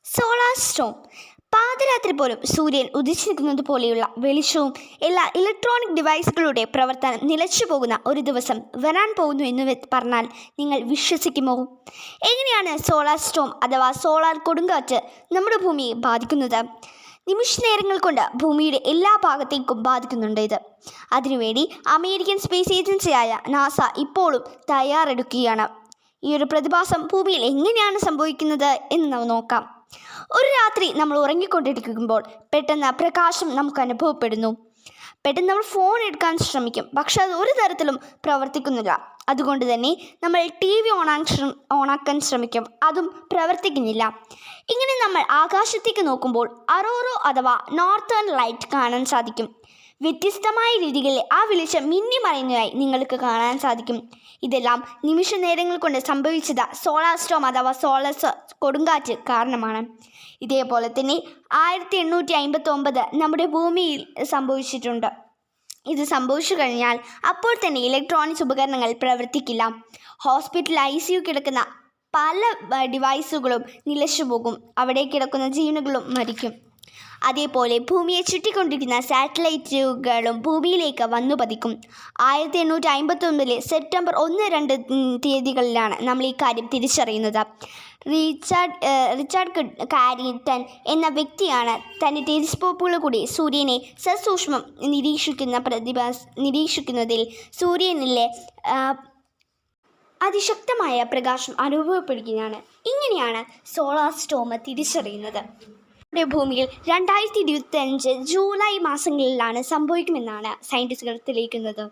Solar Storm. പാതിരാത്രി പോലും സൂര്യൻ ഉദിച്ചിരിക്കുന്നത് പോലെയുള്ള വെളിച്ചവും എല്ലാ ഇലക്ട്രോണിക് ഡിവൈസുകളുടെ പ്രവർത്തനം നിലച്ചു പോകുന്ന ഒരു ദിവസം വരാൻ പോകുന്നു എന്ന് പറഞ്ഞാൽ നിങ്ങൾ വിശ്വസിക്കുമോ? എങ്ങനെയാണ് സോളാർ സ്റ്റോം അഥവാ സോളാർ കൊടുങ്കാറ്റ് നമ്മുടെ ഭൂമിയെ ബാധിക്കുന്നത്? നിമിഷ നേരങ്ങൾ കൊണ്ട് ഭൂമിയുടെ എല്ലാ ഭാഗത്തേക്കും ബാധിക്കുന്നുണ്ട് ഇത്. അതിനുവേണ്ടി അമേരിക്കൻ സ്പേസ് ഏജൻസിയായ നാസ ഇപ്പോഴും തയ്യാറെടുക്കുകയാണ്. ഈ ഒരു പ്രതിഭാസം ഭൂമിയിൽ എങ്ങനെയാണ് സംഭവിക്കുന്നത് എന്ന് നോക്കാം. ഒരു രാത്രി നമ്മൾ ഉറങ്ങിക്കൊണ്ടിരിക്കുമ്പോൾ പെട്ടെന്ന് പ്രകാശം നമുക്ക് അനുഭവപ്പെടുന്നു. പെട്ടെന്ന് നമ്മൾ ഫോൺ എടുക്കാൻ ശ്രമിക്കും, പക്ഷെ അത് ഒരു തരത്തിലും പ്രവർത്തിക്കുന്നില്ല. അതുകൊണ്ട് തന്നെ നമ്മൾ TV ഓണാക്കാൻ ശ്രമിക്കും, അതും പ്രവർത്തിക്കുന്നില്ല. ഇങ്ങനെ നമ്മൾ ആകാശത്തേക്ക് നോക്കുമ്പോൾ അറോറോ അഥവാ നോർത്തേൺ ലൈറ്റ് കാണാൻ സാധിക്കും. വ്യത്യസ്തമായ രീതികളിൽ ആ വെളിച്ചം മിന്നിമറയുന്നതായി നിങ്ങൾക്ക് കാണാൻ സാധിക്കും. ഇതെല്ലാം നിമിഷ നേരങ്ങൾ കൊണ്ട് സംഭവിച്ചത് സോളാർ സ്റ്റോം അഥവാ സോളാർ കൊടുങ്കാറ്റ് കാരണമാണ്. ഇതേപോലെ തന്നെ 1859 നമ്മുടെ ഭൂമിയിൽ സംഭവിച്ചിട്ടുണ്ട്. ഇത് സംഭവിച്ചു കഴിഞ്ഞാൽ അപ്പോൾ തന്നെ ഇലക്ട്രോണിക്സ് ഉപകരണങ്ങൾ പ്രവർത്തിക്കില്ല. ഹോസ്പിറ്റൽ ICU കിടക്കുന്ന പല ഡിവൈസുകളും നിലച്ചു പോകും. അവിടെ കിടക്കുന്ന ജീവനുകളും മരിക്കും. അതേപോലെ ഭൂമിയെ ചുറ്റിക്കൊണ്ടിരിക്കുന്ന സാറ്റലൈറ്റുകളും ഭൂമിയിലേക്ക് വന്നു പതിക്കും. 1859 സെപ്റ്റംബർ 1-2 തീയതികളിലാണ് നമ്മൾ ഈ കാര്യം തിരിച്ചറിയുന്നത്. റിച്ചാർഡ് കാരിറ്റൻ എന്ന വ്യക്തിയാണ് തൻ്റെ ടെലിസ്കോപ്പുകൾ കൂടി സൂര്യനെ സസൂക്ഷ്മം നിരീക്ഷിക്കുന്നതിൽ സൂര്യനിലെ അതിശക്തമായ പ്രകാശം അനുഭവപ്പെടുകയാണ്. ഇങ്ങനെയാണ് സോളാർ സ്റ്റോം തിരിച്ചറിയുന്നത്. നമ്മുടെ ഭൂമിയിൽ 2025 ജൂലൈ മാസങ്ങളിലാണ് സംഭവിക്കുമെന്നാണ് സയൻറ്റിസ്റ്റുകൾ തെളിയിക്കുന്നത്.